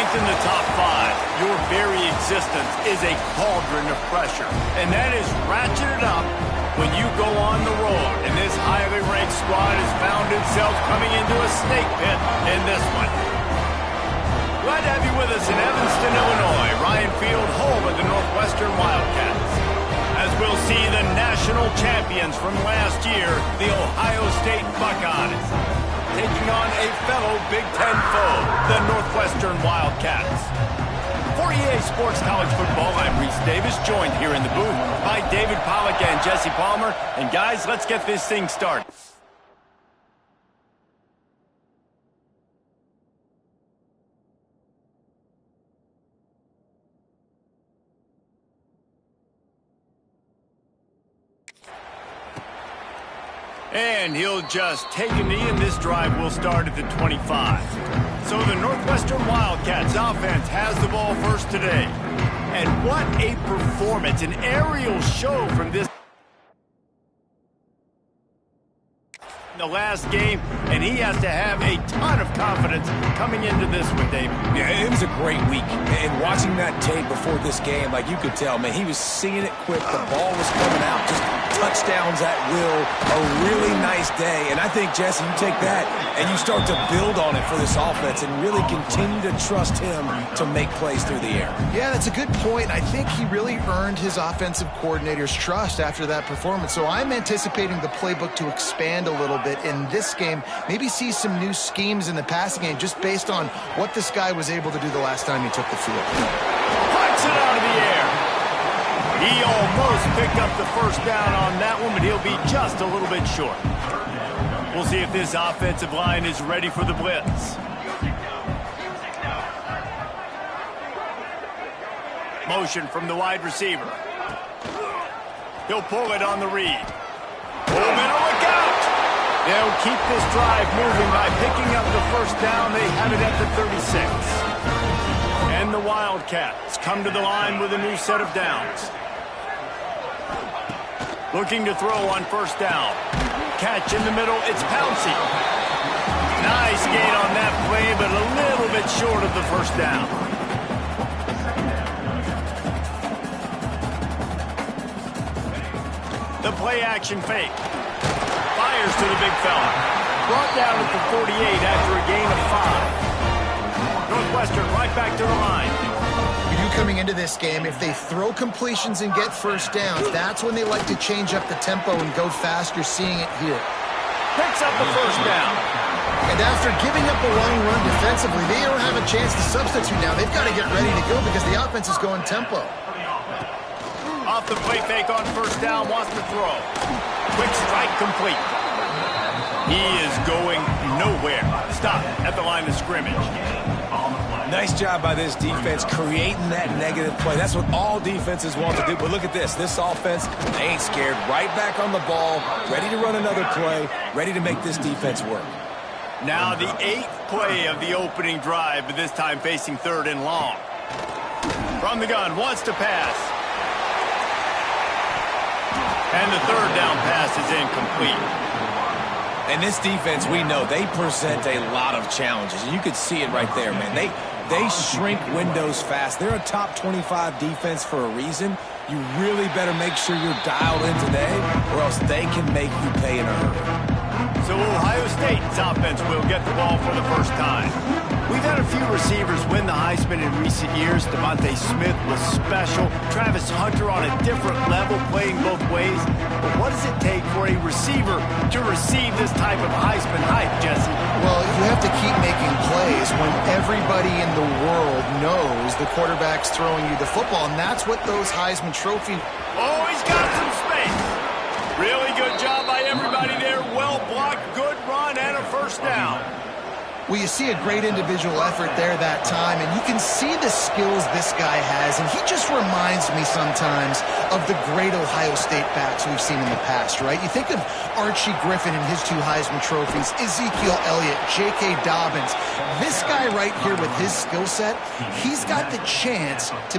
Ranked in the top 5, your very existence is a cauldron of pressure. And that is ratcheted up when you go on the road. And this highly ranked squad has found itself coming into a snake pit in this one. Glad to have you with us in Evanston, Illinois. Ryan Field, home of the Northwestern Wildcats. As we'll see the national champions from last year, the Ohio State Buckeyes, taking on a fellow Big Ten foe, the Northwestern Wildcats. For EA Sports College Football, I'm Reese Davis, joined here in the booth by David Pollack and Jesse Palmer. And guys, let's get this thing started. And he'll just take a knee, and this drive will start at the 25. So the Northwestern Wildcats offense has the ball first today. And what a performance, an aerial show from this the last game, and he has to have a ton of confidence coming into this one, Dave. Yeah, it was a great week. And watching that tape before this game, like you could tell, man, he was seeing it quick. The ball was coming out, just touchdowns at will. A really nice day. And I think, Jesse, you take that and you start to build on it for this offense and really continue to trust him to make plays through the air. Yeah, that's a good point. I think he really earned his offensive coordinator's trust after that performance. So I'm anticipating the playbook to expand a little bit in this game, maybe see some new schemes in the passing game just based on what this guy was able to do the last time he took the field. Puts it out of the air. He almost picked up the first down on that one, but he'll be just a little bit short. We'll see if this offensive line is ready for the blitz. Motion from the wide receiver. He'll pull it on the read. Pullman, look out! They'll keep this drive moving by picking up the first down. They have it at the 36. And the Wildcats come to the line with a new set of downs. Looking to throw on first down. Catch in the middle, it's Pouncey. Nice gain on that play, but a little bit short of the first down. The play action fake. Fires to the big fella. Brought down at the 48 after a gain of 5. Northwestern right back to the line. You coming into this game, if they throw completions and get first downs, that's when they like to change up the tempo and go fast. You're seeing it here. Picks up the first down. And after giving up a long run defensively, they don't have a chance to substitute now. They've got to get ready to go because the offense is going tempo. Off the play fake on first down, wants to throw. Quick strike complete. He is going nowhere. Stop at the line of scrimmage. Nice job by this defense creating that negative play. That's what all defenses want to do. But look at this. This offense, they ain't scared. Right back on the ball, ready to run another play, ready to make this defense work. Now the 8th play of the opening drive, but this time facing 3rd and long. From the gun, wants to pass. And the 3rd down pass is incomplete. And this defense, we know, they present a lot of challenges. And you could see it right there, man. They shrink windows fast. They're a top 25 defense for a reason. You really better make sure you're dialed in today, or else they can make you pay in a hurry. So Ohio State's offense will get the ball for the first time. We've had a few receivers win the Heisman in recent years. Devontae Smith was special. Travis Hunter on a different level, playing both ways. But what does it take for a receiver to receive this type of Heisman hype, Jesse? Well, you have to keep making plays when everybody in the world knows the quarterback's throwing you the football, and that's what those Heisman Trophy... Oh, he's got some space. Really good job by everybody there. Well blocked, good run, and a first down. Well, you see a great individual effort there that time, and you can see the skills this guy has, and he just reminds me sometimes of the great Ohio State backs we've seen in the past, right? You think of Archie Griffin and his 2 Heisman trophies, Ezekiel Elliott, J.K. Dobbins. This guy right here with his skill set, he's got the chance to...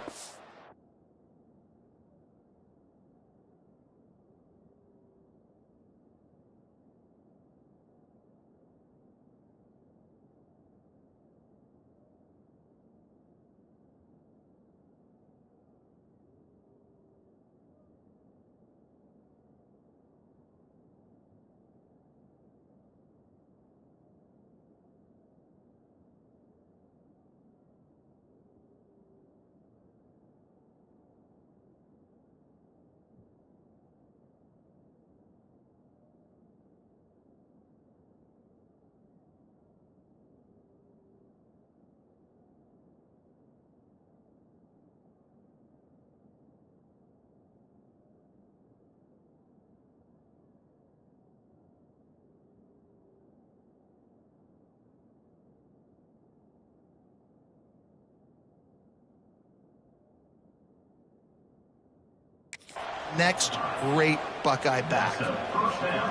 next great Buckeye back.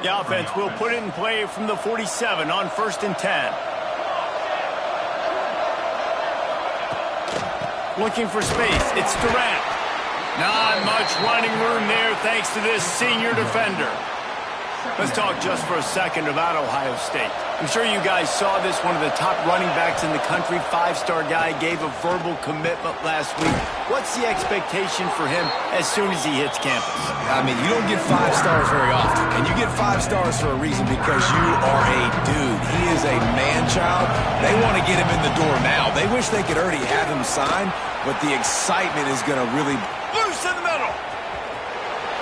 The offense will put it in play from the 47 on 1st and 10. Looking for space. It's Durant. Not much running room there thanks to this senior defender. Let's talk just for a second about Ohio State. I'm sure you guys saw this. One of the top running backs in the country, 5-star guy, gave a verbal commitment last week. What's the expectation for him as soon as he hits campus? I mean, you don't get 5 stars very often. And you get 5 stars for a reason, because you are a dude. He is a man-child. They want to get him in the door now. They wish they could already have him signed, but the excitement is going to really... Loose in the middle.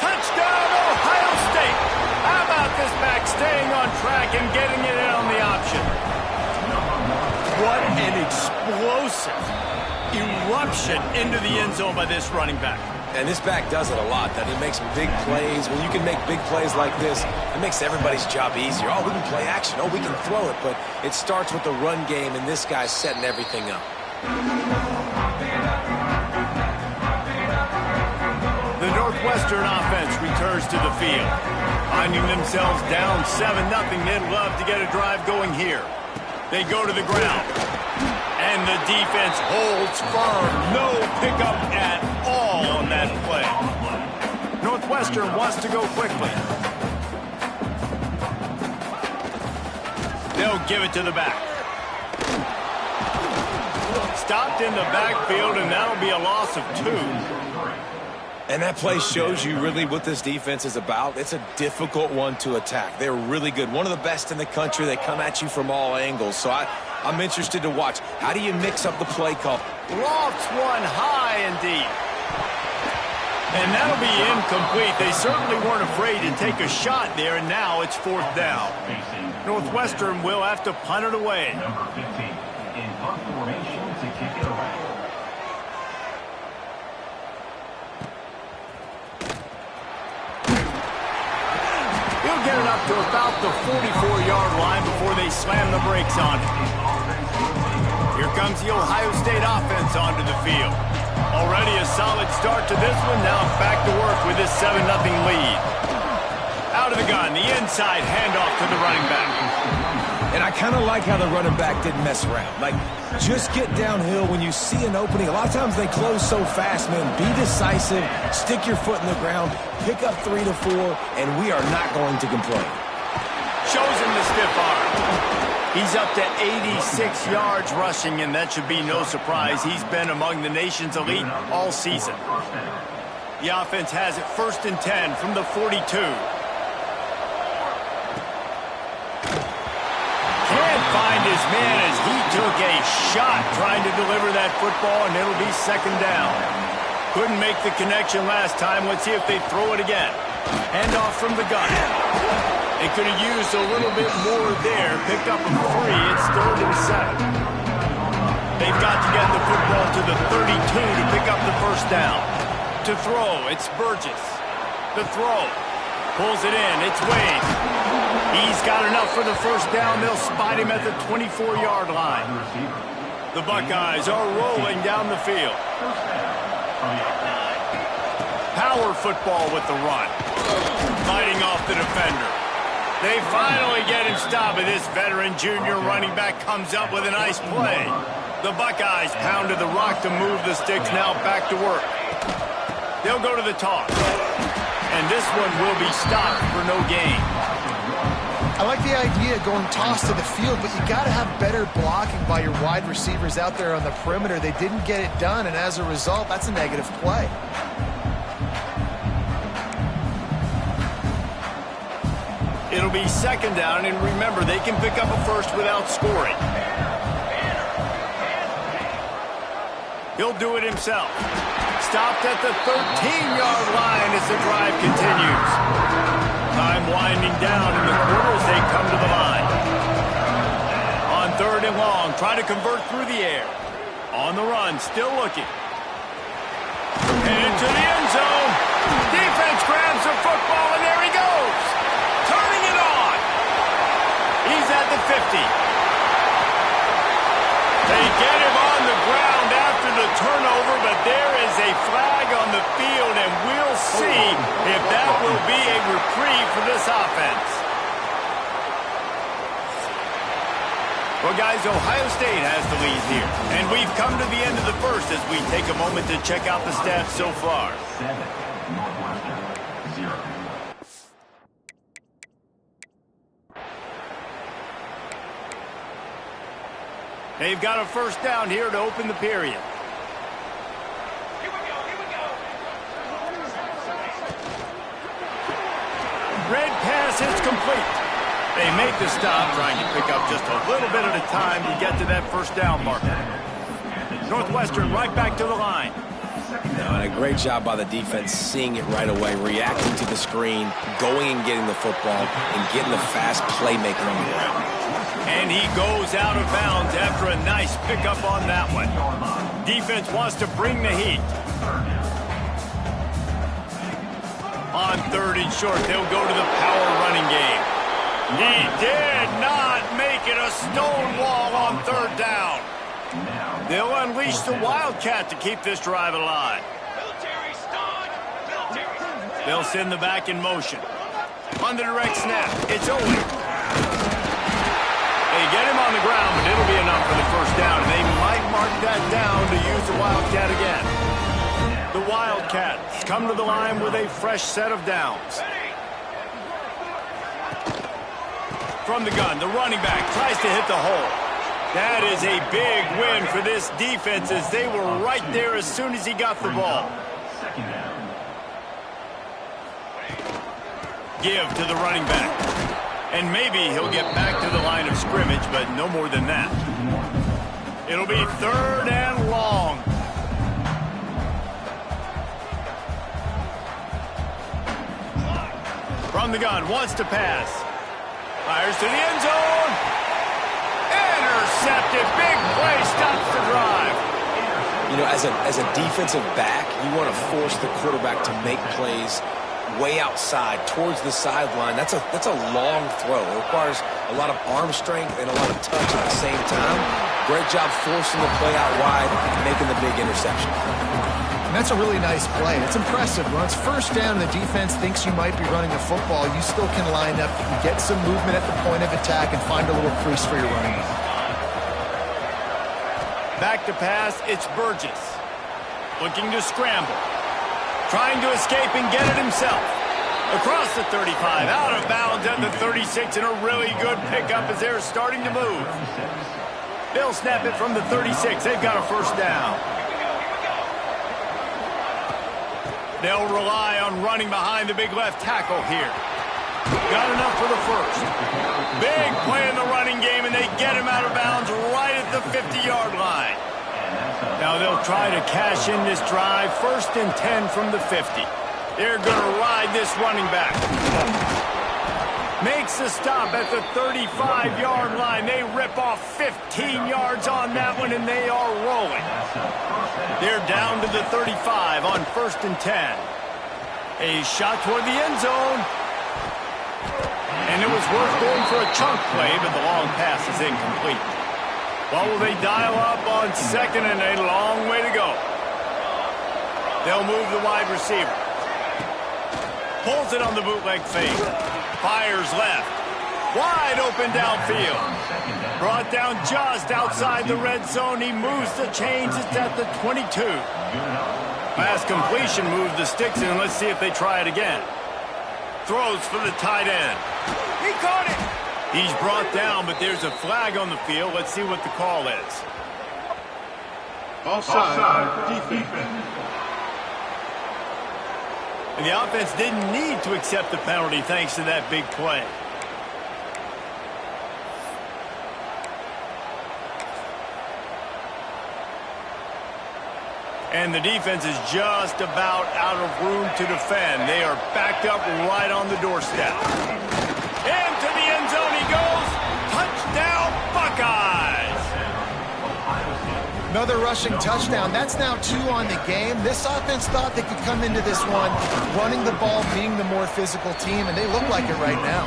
Touchdown, Ohio State. How about this back staying on track and getting it in on the option? What an explosive eruption into the end zone by this running back. And this back does it a lot. That he makes big plays. When you can make big plays like this, it makes everybody's job easier. Oh, we can play action. Oh, we can throw it. But it starts with the run game, and this guy's setting everything up. The Northwestern offense returns to the field. Finding themselves down 7-0, they'd love to get a drive going here. They go to the ground. And the defense holds firm. No pickup at all on that play. Northwestern wants to go quickly. They'll give it to the back. Stopped in the backfield, and that'll be a loss of 2. And that play shows you really what this defense is about. It's a difficult one to attack. They're really good. One of the best in the country. They come at you from all angles. So I'm interested to watch. How do you mix up the play call? Lofts one high and deep. And that'll be incomplete. They certainly weren't afraid to take a shot there, and now it's 4th down. Northwestern will have to punt it away. Number 15 in punt formation to kick it away. He'll get it up to about the 44-yard line before they slam the brakes on it. Here comes the Ohio State offense onto the field. Already a solid start to this one. Now back to work with this 7-0 lead. Out of the gun, the inside handoff to the running back. And I kind of like how the running back didn't mess around. Like, just get downhill when you see an opening. A lot of times they close so fast, man. Be decisive, stick your foot in the ground, pick up 3 to 4, and we are not going to complain. Shows him the stiff arm. He's up to 86 yards rushing, and that should be no surprise. He's been among the nation's elite all season. The offense has it 1st and 10 from the 42. Can't find his man as he took a shot trying to deliver that football, and it'll be 2nd down. Couldn't make the connection last time. Let's see if they throw it again. Handoff from the gun. They could have used a little bit more there. Picked up a 3. It's 3rd and 7. They've got to get the football to the 32 to pick up the 1st down. To throw, it's Burgess. The throw. Pulls it in. It's Wade. He's got enough for the 1st down. They'll spot him at the 24-yard line. The Buckeyes are rolling down the field. Power football with the run. Fighting off the defender. They finally get him stopped, and this veteran junior running back comes up with a nice play. The Buckeyes pounded the rock to move the sticks. Now back to work. They'll go to the toss. And this one will be stopped for no gain. I like the idea of going toss to the field, but you got to have better blocking by your wide receivers out there on the perimeter. They didn't get it done, and as a result, that's a negative play. It'll be 2nd down, and remember, they can pick up a 1st without scoring. He'll do it himself. Stopped at the 13-yard line as the drive continues. Time winding down in the quarter as they come to the line. On 3rd and long, trying to convert through the air. On the run, still looking. And into the end zone. Defense grabs the football, and there he goes. Turning it on. He's at the 50. They get him on the ground after the turnover, but there is a flag on the field, and we'll see if that will be a reprieve for this offense. Well, guys, Ohio State has the lead here. And we've come to the end of the first as we take a moment to check out the stats so far. 7, Northwestern, 0. They've got a first down here to open the period. Red pass is complete. They make the stop, trying to pick up just a little bit at a time to get to that first down marker. Northwestern right back to the line. And a great job by the defense seeing it right away, reacting to the screen, going and getting the football, and getting the fast playmaker on the ground. And he goes out of bounds after a nice pickup on that one. Defense wants to bring the heat. On 3rd and short, they'll go to the power running game. He did not make it a stone wall on 3rd down. They'll unleash the Wildcat to keep this drive alive. They'll send the back in motion. On the direct snap, it's Owen. They get him on the ground, but it'll be enough for the first down. And they might mark that down to use the Wildcat again. The Wildcats come to the line with a fresh set of downs. From the gun, the running back tries to hit the hole. That is a big win for this defense as they were right there as soon as he got the ball. Give to the running back. And maybe he'll get back to the line of scrimmage, but no more than that. It'll be 3rd and long. From the gun, wants to pass. Fires to the end zone. Intercepted. Big play, stops the drive. You know, as a defensive back, you want to force the quarterback to make plays way outside towards the sideline. That's a long throw. It requires a lot of arm strength and a lot of touch at the same time. Great job forcing the play out wide and making the big interception. And that's a really nice play. It's impressive. When it's first down and the defense thinks you might be running the football, you still can line up, you can get some movement at the point of attack and find a little crease for your running back. Back to pass, it's Burgess. Looking to scramble. Trying to escape and get it himself. Across the 35, out of bounds at the 36, and a really good pickup as they're starting to move. They'll snap it from the 36. They've got a first down. They'll rely on running behind the big left tackle here. Got enough for the first. Big play in the running game, and they get him out of bounds right at the 50-yard line. Now they'll try to cash in this drive. 1st and 10 from the 50. They're going to ride this running back. Makes the stop at the 35-yard line. They rip off 15 yards on that one, and they are rolling. They're down to the 35 on 1st and 10. A shot toward the end zone. And it was worth going for a chunk play, but the long pass is incomplete. Well, will they dial up on 2nd and a long way to go? They'll move the wide receiver. Pulls it on the bootleg fake. Fires left. Wide open downfield. Brought down just outside the red zone. He moves the chains. It's at the 22. Pass completion moved the sticks in. Let's see if they try it again. Throws for the tight end. He caught it. He's brought down, but there's a flag on the field. Let's see what the call is. Offside, defense. And the offense didn't need to accept the penalty thanks to that big play. And the defense is just about out of room to defend. They are backed up right on the doorstep. Into the end zone he goes. Touchdown, Buckeyes! Another rushing touchdown. That's now 2 on the game. This offense thought they could come into this one running the ball, being the more physical team, and they look like it right now.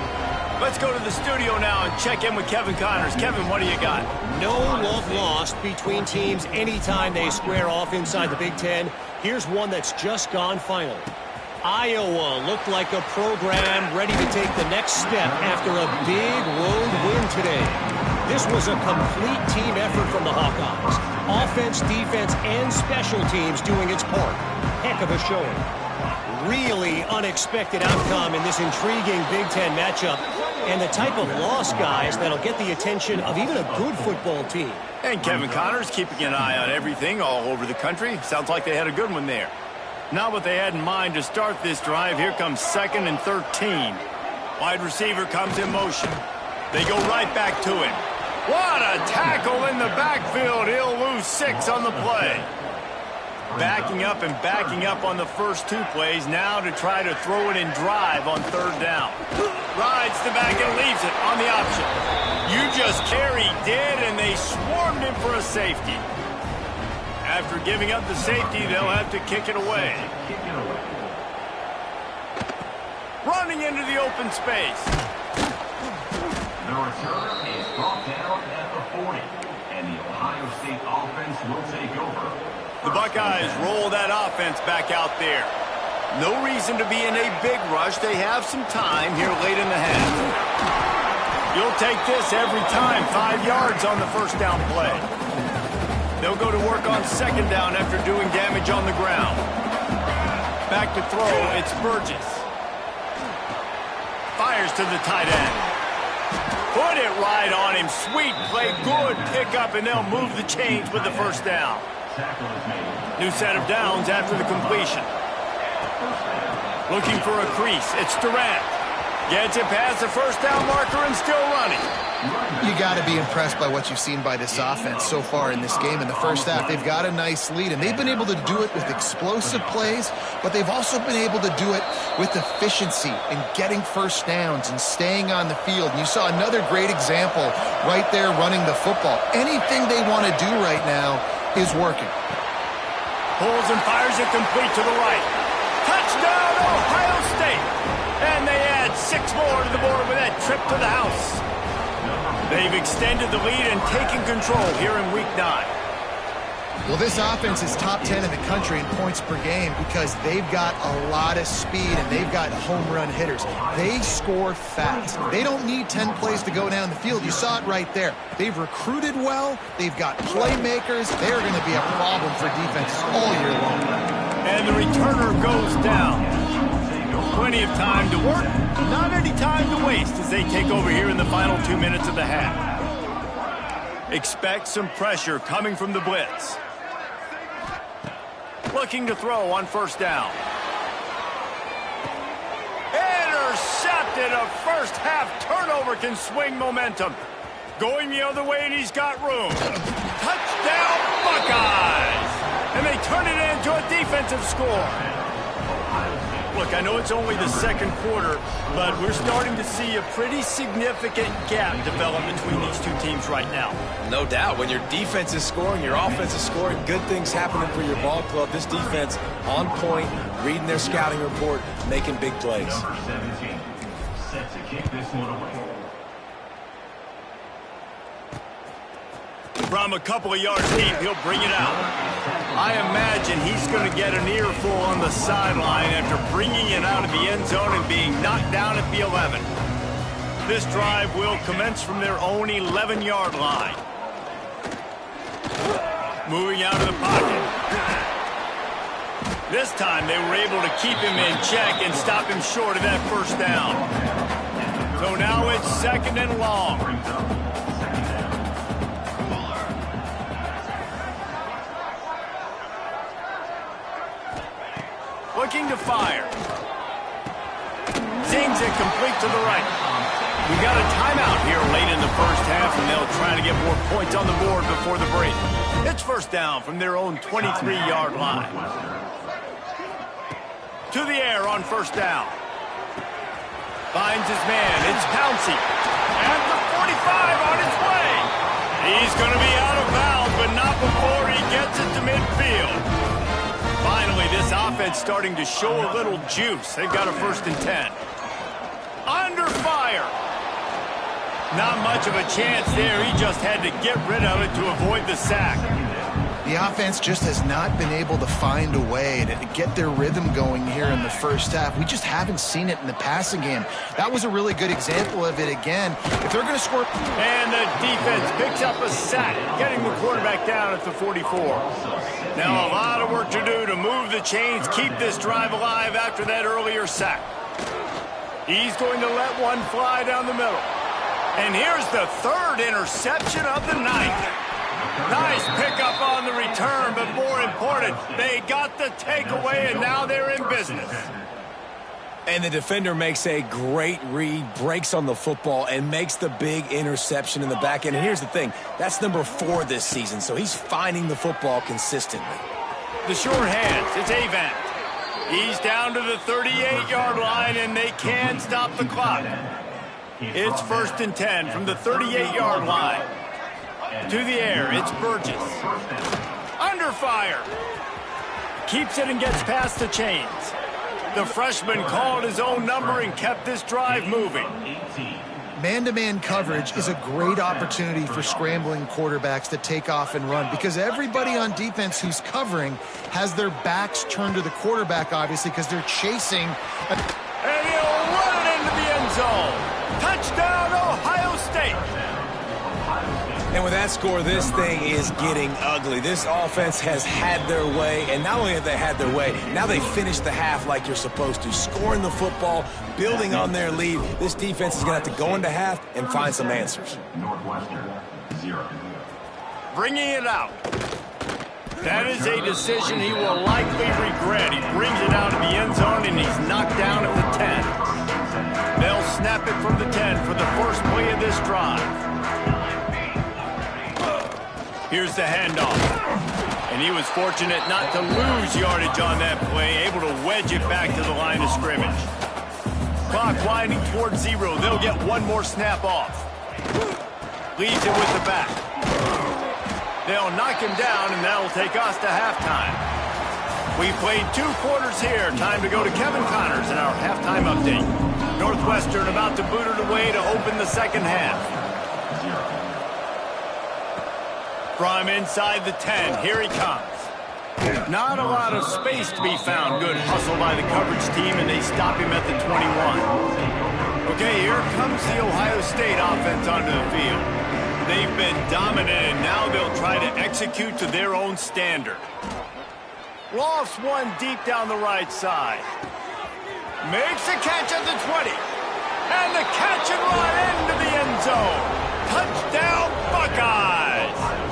Let's go to the studio now and check in with Kevin Connors. Kevin, what do you got? No love lost between teams anytime they square off inside the Big Ten. Here's one that's just gone final. Iowa looked like a program ready to take the next step after a big road win today. This was a complete team effort from the Hawkeyes. Offense, defense, and special teams doing its part. Heck of a showing. Really unexpected outcome in this intriguing Big Ten matchup, and the type of loss, guys, that'll get the attention of even a good football team. And Kevin Connors keeping an eye on everything all over the country. Sounds like they had a good one there. Not what they had in mind to start this drive. Here comes 2nd and 13. Wide receiver comes in motion. They go right back to him. What a tackle in the backfield. He'll lose 6 on the play. Backing up and backing up on the first 2 plays, now to try to throw it and drive on 3rd down. Rides the back and leaves it on the option. You just carry did, and they swarmed him for a safety. After giving up the safety, they'll have to kick it away. Running into the open space. The return is brought down at the 40, and the Ohio State offense will take over. The Buckeyes roll that offense back out there. No reason to be in a big rush. They have some time here late in the half. You'll take this every time. 5 yards on the first down play. They'll go to work on 2nd down after doing damage on the ground. Back to throw. It's Burgess. Fires to the tight end. Put it right on him. Sweet play. Good pickup, and they'll move the chains with the first down. New set of downs after the completion. Looking for a crease. It's Durant. Gets it past the first down marker and still running. You got to be impressed by what you've seen by this offense so far in this game. In the first half, they've got a nice lead, and they've been able to do it with explosive plays, but they've also been able to do it with efficiency and getting first downs and staying on the field. And you saw another great example right there running the football. Anything they want to do right now is working. Pulls and fires it complete to the right. Touchdown, Ohio State! And they add 6 more to the board with that trip to the house. They've extended the lead and taken control here in Week 9. Well, this offense is top 10 in the country in points per game because they've got a lot of speed and they've got home run hitters. They score fast. They don't need 10 plays to go down the field. You saw it right there. They've recruited well. They've got playmakers. They're going to be a problem for defenses all year long. And the returner goes down. Plenty of time to work, not any time to waste as they take over here in the final 2 minutes of the half. Expect some pressure coming from the blitz. Looking to throw on first down. Intercepted. A first half turnover can swing momentum. Going the other way, and he's got room. Touchdown, Buckeyes! And they turn it into a defensive score. Look, I know it's only the 2nd quarter, but we're starting to see a pretty significant gap develop between these 2 teams right now. No doubt. When your defense is scoring, your offense is scoring, good things happening for your ball club. This defense on point, reading their scouting report, making big plays. Number 17, set to kick this one away. From a couple of yards deep, he'll bring it out. I imagine he's going to get an earful on the sideline after bringing it out of the end zone and being knocked down at the 11. This drive will commence from their own 11-yard line. Moving out of the pocket. This time they were able to keep him in check and stop him short of that first down. So now it's 2nd and long. Looking to fire. Zings it complete to the right. We got a timeout here late in the first half, and they'll try to get more points on the board before the break. It's first down from their own 23-yard line. To the air on first down. Finds his man. It's Pouncey. At the 45 on its way. He's going to be out of bounds, but not before he gets it to midfield. Finally, this offense starting to show a little juice. They've got a 1st and 10. Under fire. Not much of a chance there. He just had to get rid of it to avoid the sack. The offense just has not been able to find a way to get their rhythm going here in the first half. We just haven't seen it in the passing game. That was a really good example of it again. If they're going to score... And the defense picks up a sack, getting the quarterback down at the 44. Now a lot of work to do to move the chains, keep this drive alive after that earlier sack. He's going to let one fly down the middle. And here's the third interception of the night. Nice pickup on the return, but more important, they got the takeaway, and now they're in business. And the defender makes a great read, breaks on the football, and makes the big interception in the back end. And here's the thing, that's number 4 this season, so he's finding the football consistently. The short hands, it's Avant. He's down to the 38-yard line, and they can't stop the clock. It's 1st and 10 from the 38-yard line. To the air, it's Burgess. Under fire. Keeps it and gets past the chains. The freshman called his own number and kept this drive moving. Man-to-man coverage is a great opportunity for scrambling quarterbacks to take off and run because everybody on defense who's covering has their backs turned to the quarterback, obviously, because they're chasing. And he'll run it into the end zone. Touchdown, Ohio State. And with that score, this thing is getting ugly. This offense has had their way, and not only have they had their way, now they finish the half like you're supposed to, scoring the football, building on their lead. This defense is going to have to go into half and find some answers. Northwestern, 0. Bringing it out. That is a decision he will likely regret. He brings it out of the end zone, and he's knocked down at the 10. They'll snap it from the 10 for the first play of this drive. Here's the handoff. And he was fortunate not to lose yardage on that play, able to wedge it back to the line of scrimmage. Clock winding towards 0. They'll get one more snap off. Leaves it with the back. They'll knock him down, and that'll take us to halftime. We played 2 quarters here. Time to go to Kevin Connors in our halftime update. Northwestern about to boot it away to open the second half. From inside the 10, here he comes. Not a lot of space to be found. Good hustle by the coverage team, and they stop him at the 21. Okay, here comes the Ohio State offense onto the field. They've been dominant, and now they'll try to execute to their own standard. Lofts one deep down the right side. Makes a catch at the 20. And the catch and run into the end zone. Touchdown, Buckeyes!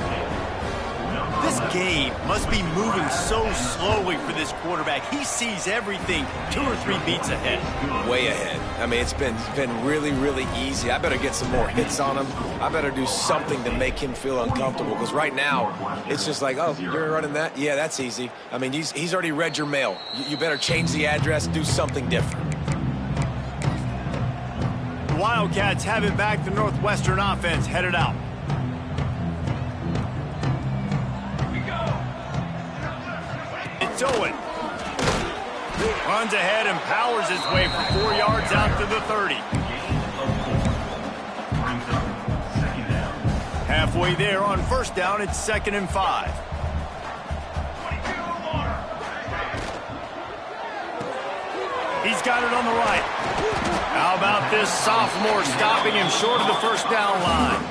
This game must be moving so slowly for this quarterback. He sees everything 2 or 3 beats ahead. Way ahead. I mean, it's been really, really easy. I better get some more hits on him. I better do something to make him feel uncomfortable, because right now, it's just like, oh, you're running that? Yeah, that's easy. I mean, he's already read your mail. You better change the address, do something different. The Wildcats have it back. The Northwestern offense headed out. It's Owen. Runs ahead and powers his way for 4 yards out to the 30. Halfway there on first down, it's 2nd and 5. He's got it on the right. How about this sophomore stopping him short of the first down line?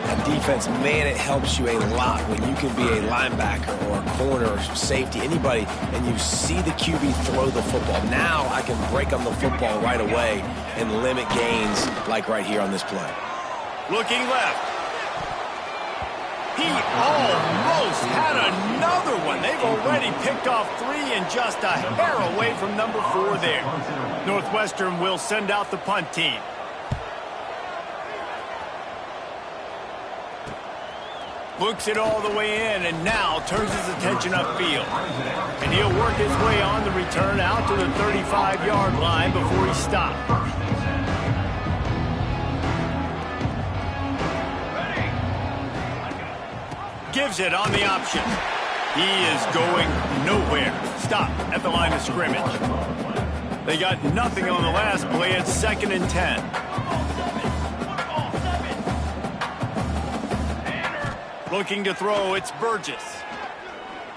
That defense, man, it helps you a lot when you can be a linebacker or a corner or safety, anybody, and you see the QB throw the football. Now I can break on the football right away and limit gains like right here on this play. Looking left. He almost had another one. They've already picked off 3 and just a hair away from number 4 there. Northwestern will send out the punt team. Looks it all the way in, and now turns his attention upfield. And he'll work his way on the return out to the 35-yard line before he stops. Gives it on the option. He is going nowhere. Stop at the line of scrimmage. They got nothing on the last play. It's 2nd and 10. Looking to throw, it's Burgess.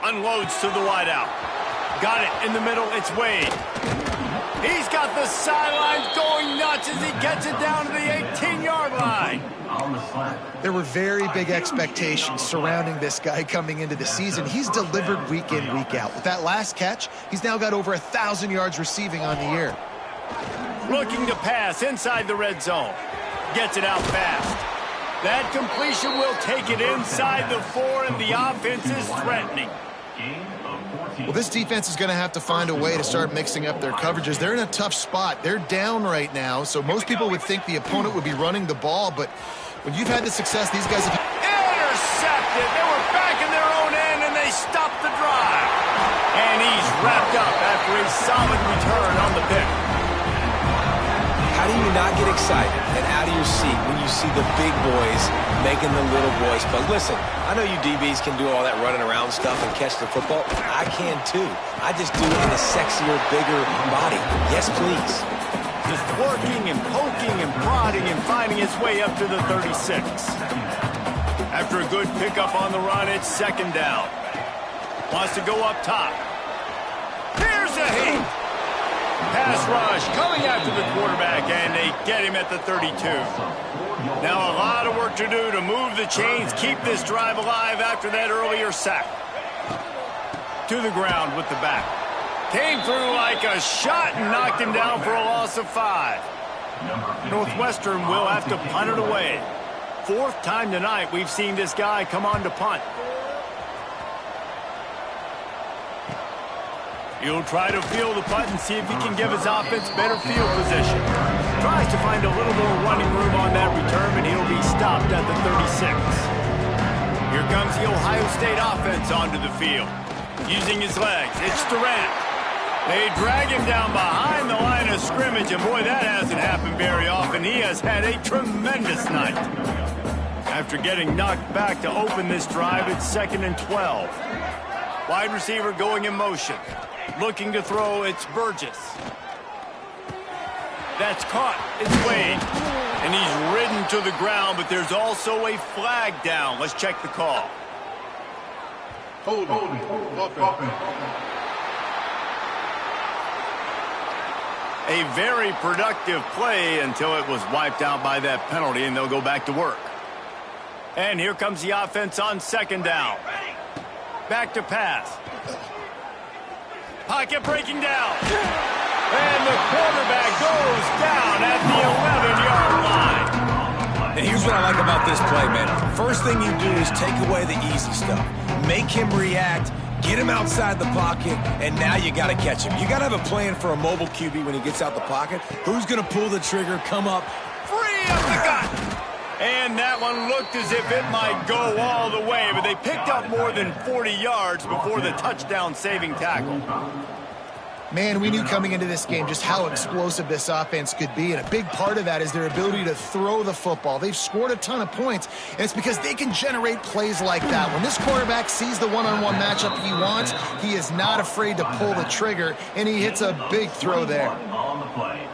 Unloads to the wideout. Got it in the middle. It's Wade. He's got the sidelines going nuts as he gets it down to the 18-yard line. There were very big expectations surrounding this guy coming into the season. He's delivered week in, week out. With that last catch, he's now got over 1,000 yards receiving on the year. Looking to pass inside the red zone. Gets it out fast. That completion will take it inside the 4, and the offense is threatening. Well, this defense is going to have to find a way to start mixing up their coverages. They're in a tough spot. They're down right now, so most people would think the opponent would be running the ball, but when you've had the success these guys have... Intercepted! They were back in their own end, and they stopped the drive. And he's wrapped up after a solid return on the pick. How do you not get excited and out of your seat when you see the big boys making the little boys play? Listen, I know you DBs can do all that running around stuff and catch the football. I can too. I just do it in a sexier, bigger body. Yes, please. Just working and poking and prodding and finding his way up to the 36. After a good pickup on the run, it's second down. Wants to go up top. Here's a heat. Pass rush coming after the quarterback, and they get him at the 32. Now a lot of work to do to move the chains, keep this drive alive after that earlier sack. To the ground with the back. Came through like a shot and knocked him down for a loss of 5. Northwestern will have to punt it away. 4th time tonight we've seen this guy come on to punt. He'll try to field the punt and see if he can give his offense better field position. Tries to find a little more running room on that return, but he'll be stopped at the 36. Here comes the Ohio State offense onto the field. Using his legs, it's Durant. They drag him down behind the line of scrimmage, and boy, that hasn't happened very often. He has had a tremendous night. After getting knocked back to open this drive, it's 2nd and 12. Wide receiver going in motion. Looking to throw, it's Burgess. That's caught, it's Wade. And he's ridden to the ground, but there's also a flag down. Let's check the call. Hold on. A very productive play until it was wiped out by that penalty, and they'll go back to work. And here comes the offense on 2nd down. Back to pass. Pocket breaking down. And the quarterback goes down at the 11-yard line. And here's what I like about this play, man. First thing you do is take away the easy stuff. Make him react, get him outside the pocket, and now you got to catch him. You got to have a plan for a mobile QB when he gets out the pocket. Who's going to pull the trigger, come up, free up the gut. And that one looked as if it might go all the way, but they picked up more than 40 yards before the touchdown-saving tackle. Man, we knew coming into this game just how explosive this offense could be, and a big part of that is their ability to throw the football. They've scored a ton of points, and it's because they can generate plays like that. When this quarterback sees the one-on-one matchup he wants, he is not afraid to pull the trigger, and he hits a big throw there.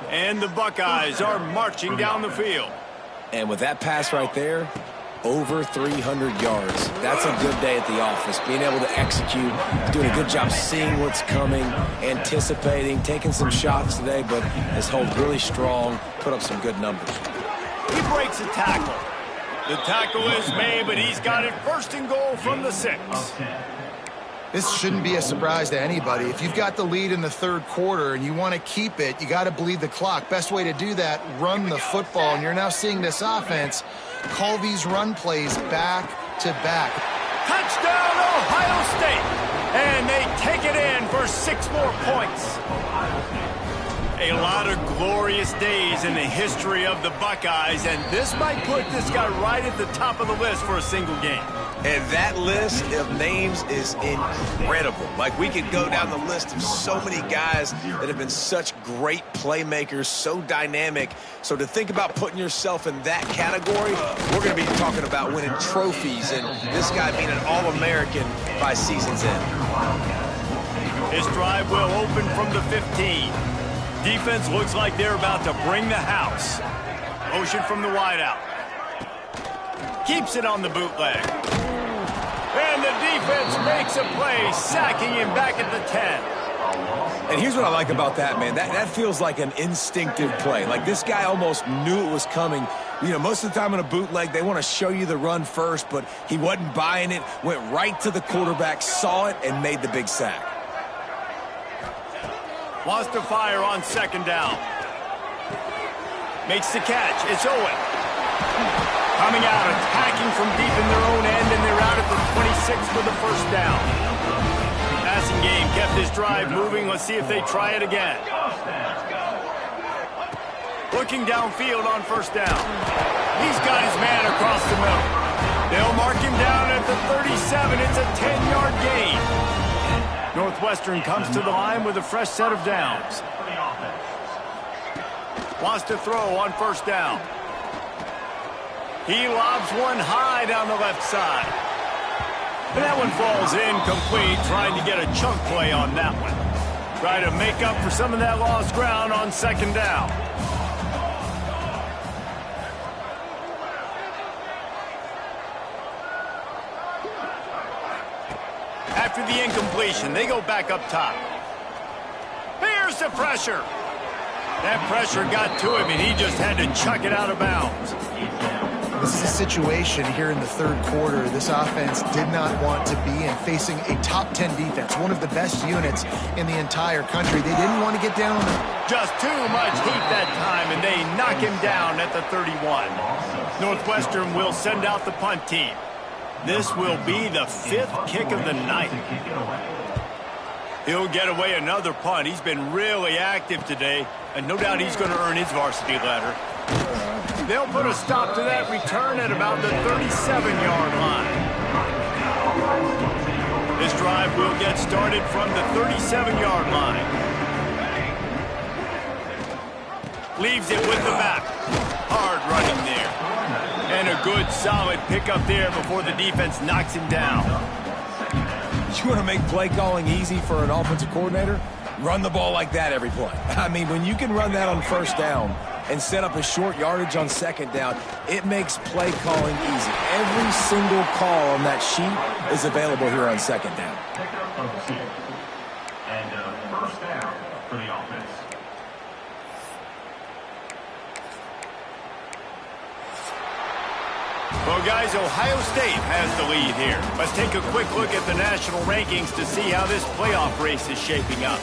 And the Buckeyes are marching down the field. And with that pass right there, over 300 yards. That's a good day at the office. Being able to execute, doing a good job seeing what's coming, anticipating, taking some shots today, but has held really strong, put up some good numbers. He breaks a tackle. The tackle is made, but he's got it 1st and goal from the 6. This shouldn't be a surprise to anybody. If you've got the lead in the 3rd quarter and you want to keep it, you got to bleed the clock. Best way to do that, run the football. And you're now seeing this offense call these run plays back to back. Touchdown, Ohio State. And they take it in for 6 more points. A lot of glorious days in the history of the Buckeyes, and this might put this guy right at the top of the list for a single game. And that list of names is incredible. Like, we could go down the list of so many guys that have been such great playmakers, so dynamic. So to think about putting yourself in that category, we're going to be talking about winning trophies and this guy being an All-American by season's end. His drive will open from the 15. Defense looks like they're about to bring the house. Motion from the wideout. Keeps it on the bootleg. And the defense makes a play, sacking him back at the 10. And here's what I like about that, man. That feels like an instinctive play. Like this guy almost knew it was coming. You know, most of the time in a bootleg, they want to show you the run first, but he wasn't buying it, went right to the quarterback, saw it, and made the big sack. Wants to fire on second down. Makes the catch. It's Owen. Coming out, attacking from deep in their own end, and they're out at the 26 for the first down. Passing game kept his drive moving. Let's see if they try it again. Looking downfield on first down. He's got his man across the middle. They'll mark him down at the 37. It's a 10-yard gain. Northwestern comes to the line with a fresh set of downs. Wants to throw on first down. He lobs one high down the left side. And that one falls incomplete, trying to get a chunk play on that one. Try to make up for some of that lost ground on second down. After the incompletion, they go back up top. Here's the pressure. That pressure got to him, and he just had to chuck it out of bounds. This is a situation here in the third quarter this offense did not want to be in, facing a top 10 defense, one of the best units in the entire country. They didn't want to get down. Just too much heat that time, and they knock him down at the 31. Northwestern will send out the punt team. This will be the 5th kick of the night. He'll get away another punt. He's been really active today, and no doubt he's going to earn his varsity letter. They'll put a stop to that return at about the 37-yard line. This drive will get started from the 37-yard line. Leaves it with the back. Hard running there. And a good, solid pickup there before the defense knocks him down. You want to make play calling easy for an offensive coordinator? Run the ball like that every play. I mean, when you can run that on first down and set up a short yardage on second down, it makes play calling easy. Every single call on that sheet is available here on second down. And first down for the offense. Well, guys, Ohio State has the lead here. Let's take a quick look at the national rankings to see how this playoff race is shaping up.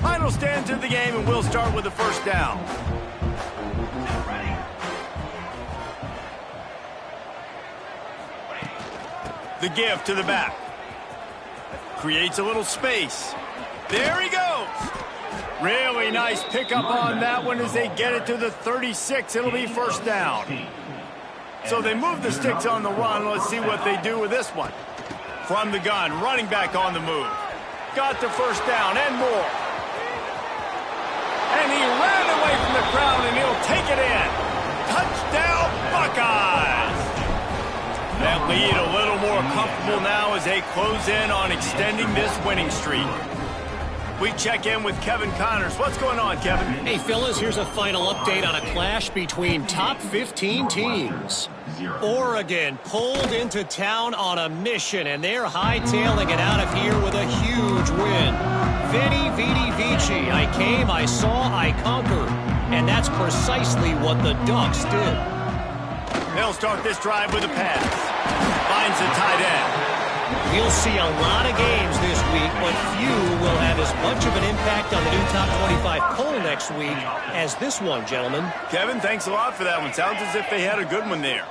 Final stands of the game, and we'll start with the first down. The give to the back. Creates a little space. There he goes. Really nice pickup on that one as they get it to the 36. It'll be first down. So they move the sticks on the run. Let's see what they do with this one. From the gun, running back on the move. Got the first down and more. And he ran away from the crowd, and he'll take it in. Touchdown, Buckeyes! That lead a little more comfortable now as they close in on extending this winning streak. We check in with Kevin Connors. What's going on, Kevin? Hey, fellas, here's a final update on a clash between top 15 teams. Oregon pulled into town on a mission, and they're hightailing it out of here with a huge win. Veni, Vidi, Vici. I came, I saw, I conquered. And that's precisely what the Ducks did. They'll start this drive with a pass. Finds the tight end. We'll see a lot of games this week, but few will have as much of an impact on the new top 25 poll next week as this one, gentlemen. Kevin, thanks a lot for that one. Sounds as if they had a good one there.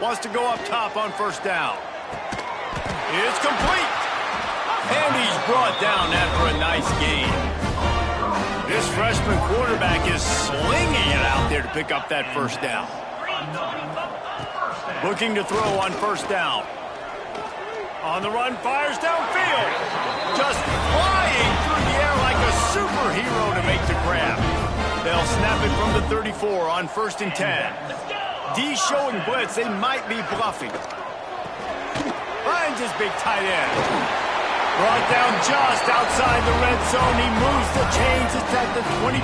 Wants to go up top on first down. It's complete. And he's brought down after a nice gain. This freshman quarterback is slinging it out there to pick up that first down. Looking to throw on first down. On the run, fires downfield. Just flying through the air like a superhero to make the grab. They'll snap it from the 34 on 1st and 10. D showing blitz. They might be bluffing. Finds his big tight end. Brought down just outside the red zone. He moves the chains. It's at the 22.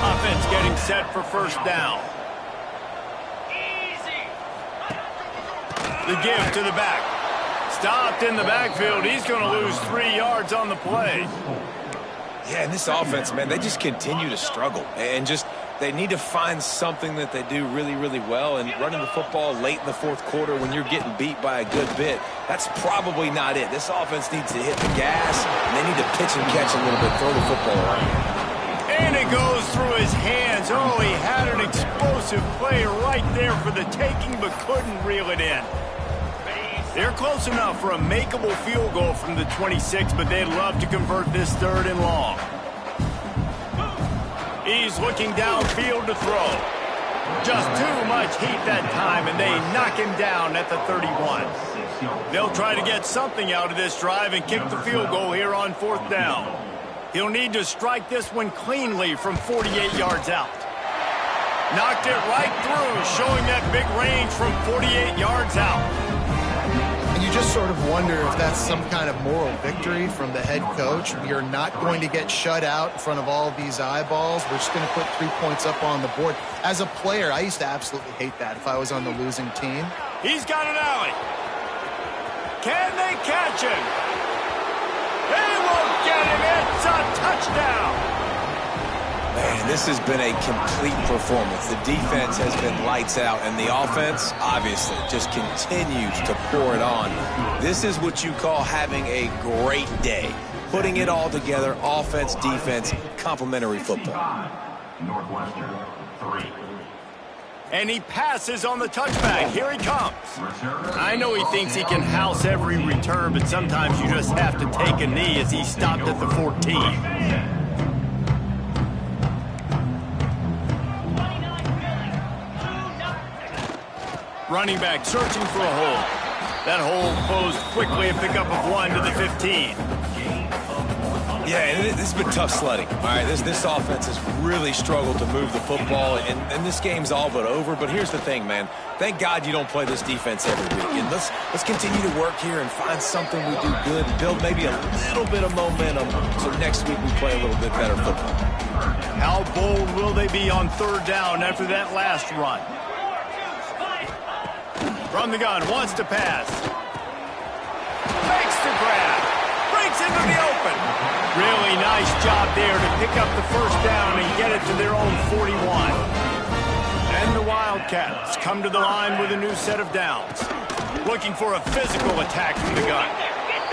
Offense getting set for first down. The give to the back. Stopped in the backfield. He's going to lose 3 yards on the play. Yeah, and this offense, man, they just continue to struggle. And just they need to find something that they do really, really well. And running the football late in the fourth quarter when you're getting beat by a good bit, that's probably not it. This offense needs to hit the gas, and they need to pitch and catch a little bit, throw the football around. And it goes through his hands. Oh, he had an explosive play right there for the taking, but couldn't reel it in. They're close enough for a makeable field goal from the 26, but they'd love to convert this 3rd and long. He's looking downfield to throw. Just too much heat that time, and they knock him down at the 31. They'll try to get something out of this drive and kick the field goal here on 4th down. He'll need to strike this one cleanly from 48 yards out. Knocked it right through, showing that big range from 48 yards out. And you just sort of wonder if that's some kind of moral victory from the head coach. We are not going to get shut out in front of all of these eyeballs. We're just going to put 3 points up on the board. As a player, I used to absolutely hate that if I was on the losing team. He's got an alley. Can they catch him? They won't get him. It's a touchdown. Man, this has been a complete performance. The defense has been lights out, and the offense, obviously, just continues to pour it on. This is what you call having a great day. Putting it all together, offense, defense, complementary football. Northwestern, 3. And he passes on the touchback. Here he comes. I know he thinks he can house every return, but sometimes you just have to take a knee as he stopped at the 14. Running back searching for a hole. That hole closed quickly, a pickup of 1 to the 15. Yeah, and this has been tough sledding. All right, this offense has really struggled to move the football, and this game's all but over. But here's the thing, man. Thank God you don't play this defense every week. And let's continue to work here and find something we do good and build maybe a little bit of momentum so next week we play a little bit better football. How bold will they be on 3rd down after that last run? From the gun, wants to pass. Makes the grab. Breaks into the open. Really nice job there to pick up the 1st down and get it to their own 41. And the Wildcats come to the line with a new set of downs. Looking for a physical attack from the gun.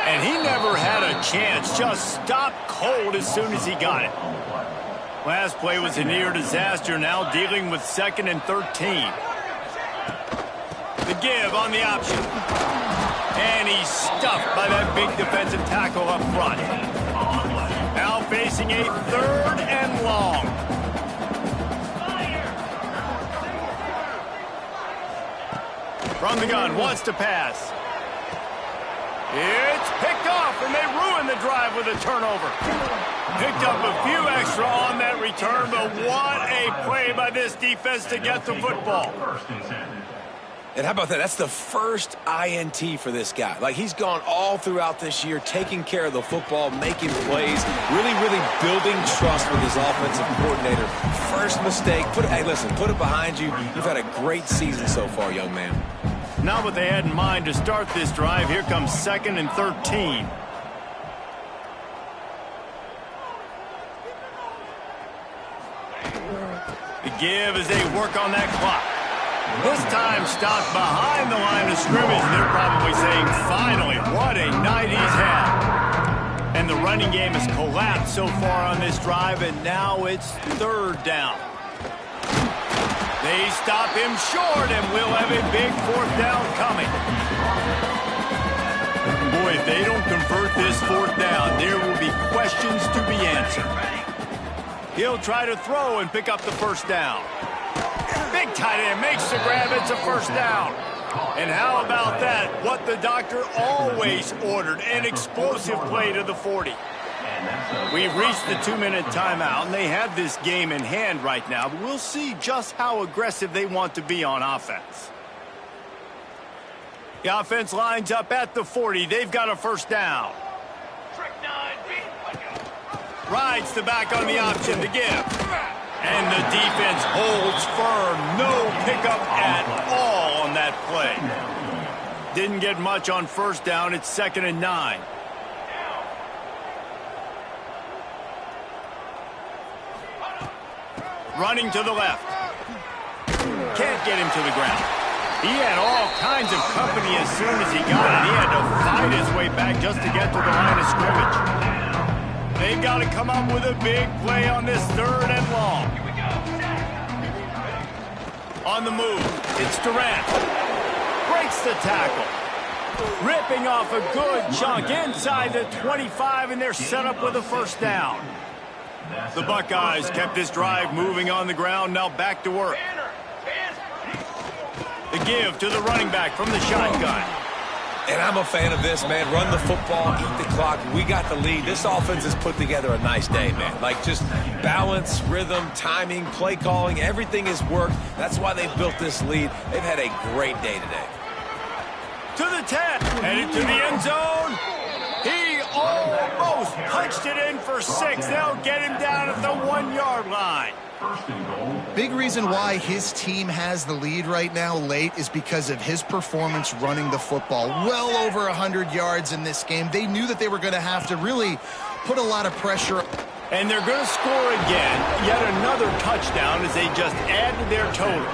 And he never had a chance. Just stopped cold as soon as he got it. Last play was a near disaster, now dealing with 2nd and 13. The give on the option. And he's stuffed by that big defensive tackle up front. Now facing a 3rd and long. From the gun, wants to pass. It's picked off, and they ruin the drive with a turnover. Picked up a few extra on that return, but what a play by this defense to get the football. And how about that? That's the first INT for this guy. Like, he's gone all throughout this year, taking care of the football, making plays, really, really building trust with his offensive coordinator. First mistake. Hey, listen, put it behind you. You've had a great season so far, young man. Not what they had in mind to start this drive. Here comes 2nd and 13. The give as they work on that clock. This time stopped behind the line of scrimmage. They're probably saying, finally, what a night he's had. And the running game has collapsed so far on this drive, and now it's 3rd down. They stop him short, and we'll have a big 4th down coming. Boy, if they don't convert this 4th down, there will be questions to be answered. He'll try to throw and pick up the 1st down. Big tight end makes the grab. It's a 1st down. And how about that? What the doctor always ordered, an explosive play to the 40. We've reached the 2-minute timeout, and they have this game in hand right now, but we'll see just how aggressive they want to be on offense. The offense lines up at the 40. They've got a first down. Rides the back on the option to give. And the defense holds firm. No pickup at all on that play. Didn't get much on first down. It's 2nd and 9. Running to the left. Can't get him to the ground. He had all kinds of company as soon as he got it. He had to fight his way back just to get to the line of scrimmage. They've got to come up with a big play on this 3rd and long. On the move, it's Durant. Breaks the tackle. Ripping off a good chunk inside the 25, and they're set up with a first down. The Buckeyes kept this drive moving on the ground, now back to work. The give to the running back from the shotgun. And I'm a fan of this, man. Run the football, eat the clock. We got the lead. This offense has put together a nice day, man. Like, just balance, rhythm, timing, play calling, everything has worked. That's why they built this lead. They've had a great day today. To the 10, headed to the end zone. He almost punched it in for 6. They'll get him down at the 1-yard line. Big reason why his team has the lead right now late is because of his performance running the football. Well over 100 yards in this game. They knew that they were going to have to really put a lot of pressure. And they're going to score again. Yet another touchdown as they just add to their total.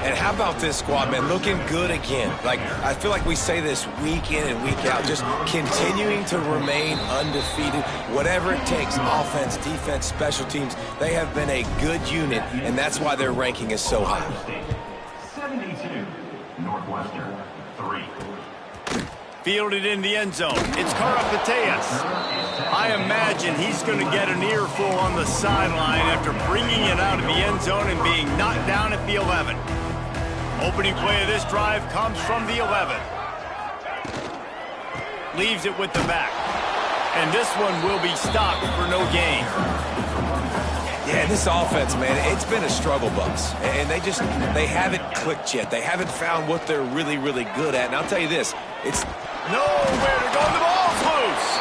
And how about this squad, man? Looking good again. Like, I feel like we say this week in and week out, just continuing to remain undefeated. Whatever it takes, offense, defense, special teams, they have been a good unit, and that's why their ranking is so high. 72, Northwestern, 3. Fielded in the end zone. It's Karapateas. I imagine he's going to get an earful on the sideline after bringing it out of the end zone and being knocked down at the 11. Opening play of this drive comes from the 11. Leaves it with the back. And this one will be stopped for no gain. Yeah, this offense, man, it's been a struggle bus. And they haven't clicked yet. They haven't found what they're really, really good at. And I'll tell you this, it's nowhere to go. The ball's loose.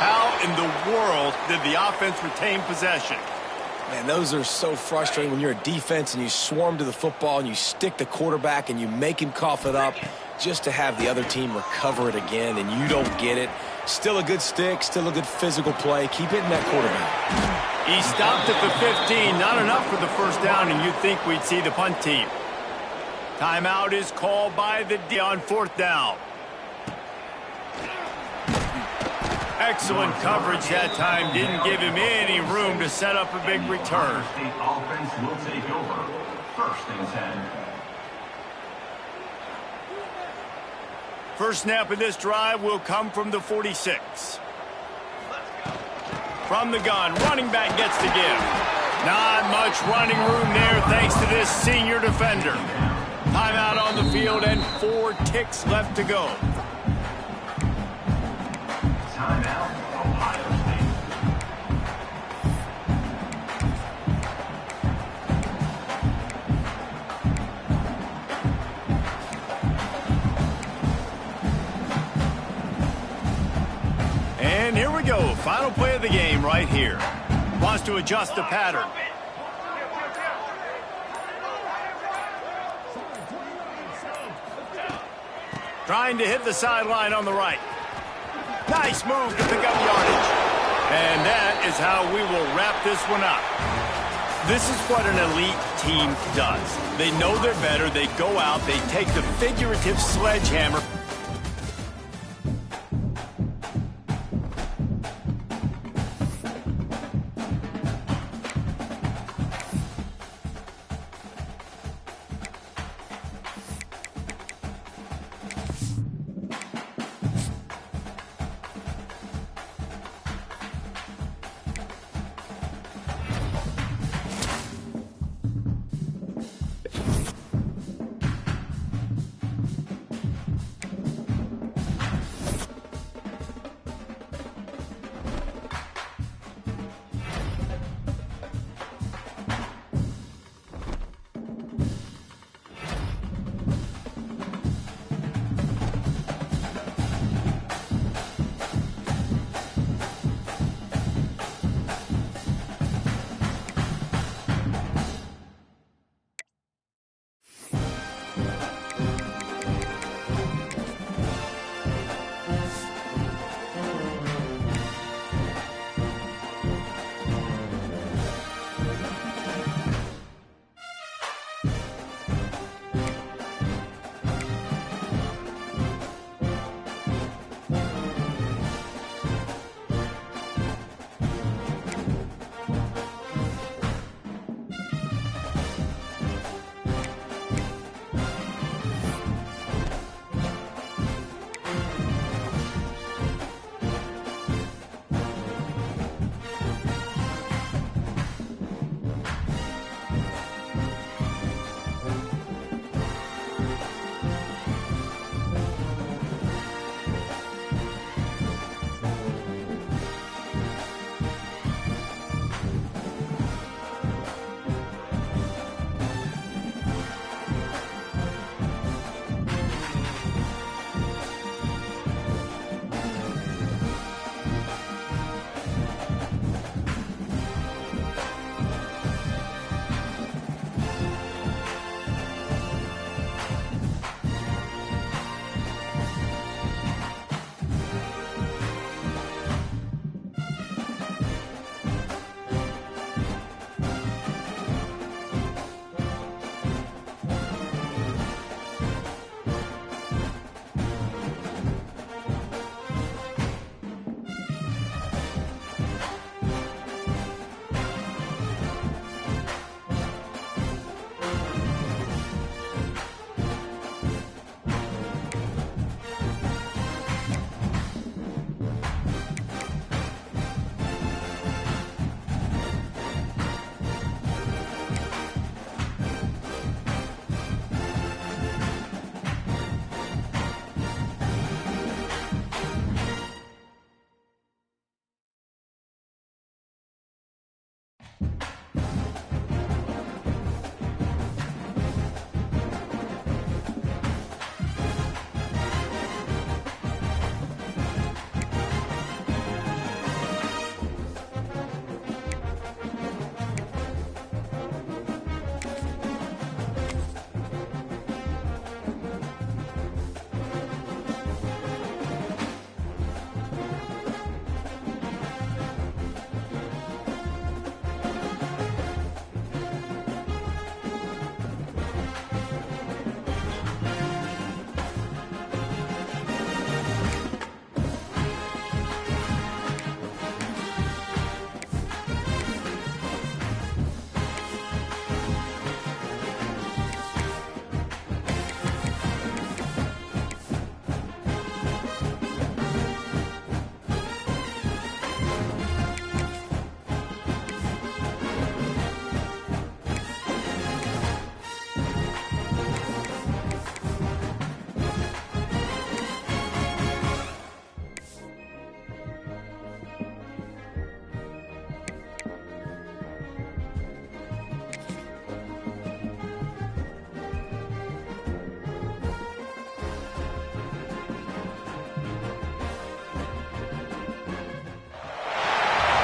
How in the world did the offense retain possession? Man, those are so frustrating when you're a defense and you swarm to the football and you stick the quarterback and you make him cough it up just to have the other team recover it again and you don't get it. Still a good stick, still a good physical play. Keep hitting that quarterback. He stopped at the 15. Not enough for the first down, and you'd think we'd see the punt team. Timeout is called by the D on 4th down. Excellent coverage that time. Didn't give him any room to set up a big return. State offense will take over. 1st and 10. First snap of this drive will come from the 46. From the gun, running back gets the give. Not much running room there thanks to this senior defender. Timeout on the field and 4 ticks left to go. Timeout, Ohio State. And here we go. Final play of the game right here. Wants to adjust the pattern. Trying to hit the sideline on the right. Nice move to pick up yardage. And that is how we will wrap this one up. This is what an elite team does. They know they're better. They go out. They take the figurative sledgehammer.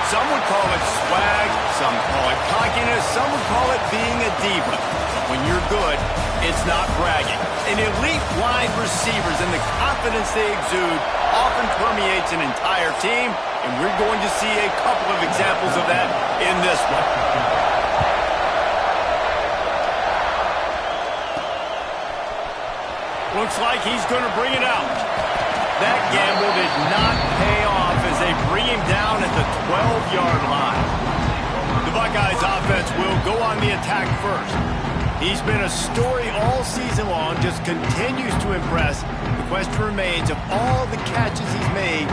Some would call it swag, some call it cockiness, some would call it being a diva. When you're good, it's not bragging. And elite wide receivers and the confidence they exude often permeates an entire team, and we're going to see a couple of examples of that in this one. Looks like he's going to bring it out. That gamble did not pay off as they bring him down at the 12-yard line. The Buckeyes offense will go on the attack first. He's been a story all season long, just continues to impress. The question remains, of all the catches he's made,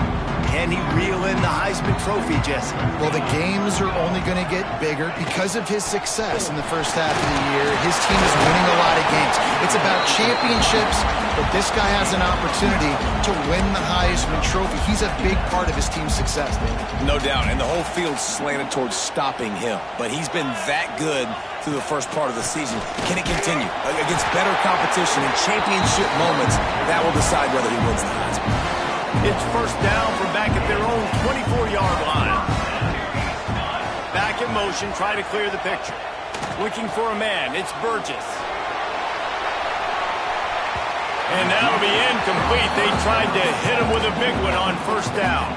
can he reel in the Heisman Trophy, Jesse? Well, the games are only going to get bigger because of his success in the first half of the year. His team is winning a lot of games. It's about championships, but this guy has an opportunity to win the Heisman Trophy. He's a big part of his team's success, David. No doubt, and the whole field's slanted towards stopping him. But he's been that good through the first part of the season. Can it continue? Against better competition and championship moments, that will decide whether he wins the Heisman. It's first down from back at their own 24-yard line. Back in motion, try to clear the picture. Looking for a man, it's Burgess. And that'll be incomplete. They tried to hit him with a big one on first down.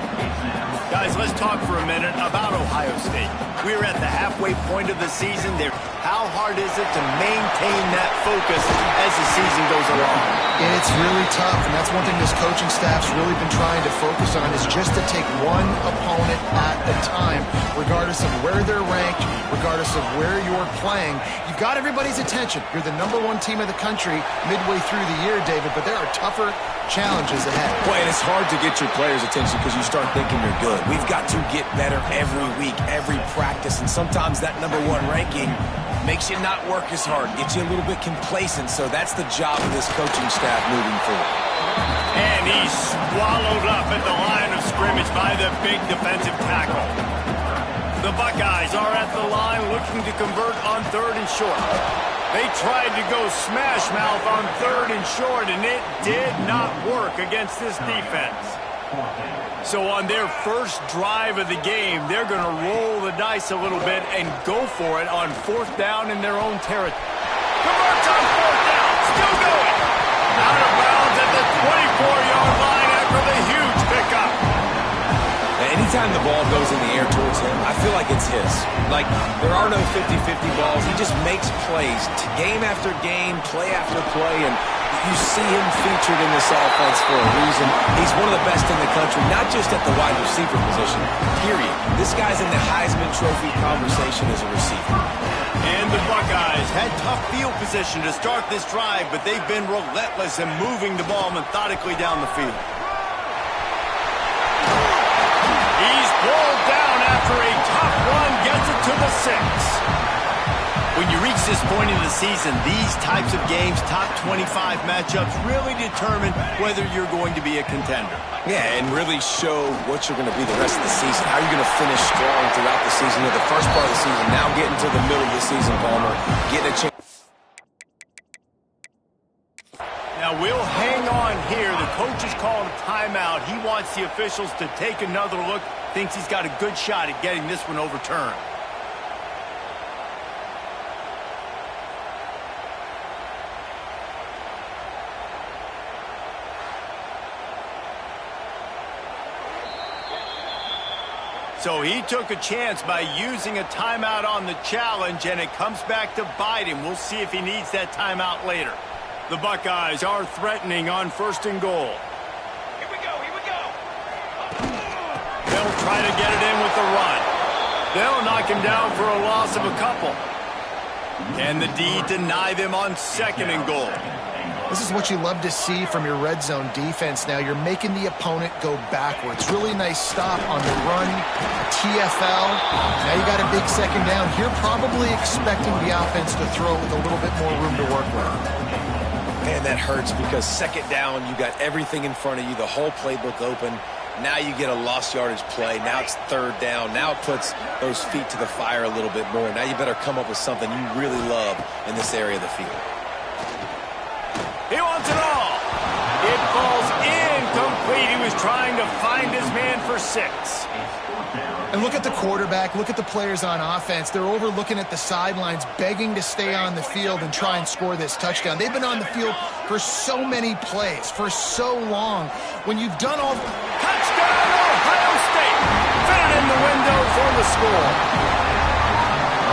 Guys, let's talk for a minute about Ohio State. We're at the halfway point of the season. How hard is it to maintain that focus as the season goes along? It's really tough, and that's one thing this coaching staff's really been trying to focus on, is just to take one opponent at a time, regardless of where they're ranked, regardless of where you're playing. You've got everybody's attention. You're the #1 team in the country midway through the year, David, but there are tougher challenges ahead. Boy, and it's hard to get your players' attention because you start thinking you're good. We've got to get better every week, every practice, and sometimes that #1 ranking Makes you not work as hard, gets you a little bit complacent, so that's the job of this coaching staff moving forward. And he's swallowed up at the line of scrimmage by the big defensive tackle. The Buckeyes are at the line looking to convert on 3rd and short. They tried to go smash mouth on 3rd and short, and it did not work against this defense. So on their first drive of the game, they're going to roll the dice a little bit and go for it on 4th down in their own territory. Converts on 4th down, still going. Out of bounds at the 24-yard line after the huge pickup. Anytime the ball goes in the air towards him, I feel like it's his. Like, there are no 50-50 balls. He just makes plays game after game, play after play, and you see him featured in this offense for a reason. He's one of the best in the country, not just at the wide receiver position, period. This guy's in the Heisman Trophy conversation as a receiver. And the Buckeyes had tough field position to start this drive, but they've been relentless in moving the ball methodically down the field. He's pulled down after a tough run, gets it to the 6. When you reach this point in the season, these types of games, top 25 matchups, really determine whether you're going to be a contender. Yeah, and really show what you're going to be the rest of the season. How are you going to finish strong throughout the season, or the first part of the season, now getting to the middle of the season, Palmer, getting a chance. Now we'll hang on here. The coach has called a timeout. He wants the officials to take another look. Thinks he's got a good shot at getting this one overturned. So he took a chance by using a timeout on the challenge, and it comes back to bite him. We'll see if he needs that timeout later. The Buckeyes are threatening on 1st and goal. Here we go, here we go. They'll try to get it in with the run. They'll knock him down for a loss of a couple. Can the D deny them on 2nd and goal? This is what you love to see from your red zone defense now. You're making the opponent go backwards. Really nice stop on the run, TFL. Now you got a big 2nd down. You're probably expecting the offense to throw it with a little bit more room to work with. Man, that hurts because 2nd down, you got everything in front of you, the whole playbook open. Now you get a lost yardage play. Now it's 3rd down. Now it puts those feet to the fire a little bit more. Now you better come up with something you really love in this area of the field. He wants it all. It falls incomplete. He was trying to find his man for 6. And look at the quarterback. Look at the players on offense. They're overlooking at the sidelines, begging to stay on the field and try and score this touchdown. They've been on the field for so many plays, for so long. When you've done all... Touchdown, Ohio State. Fit it in the window for the score.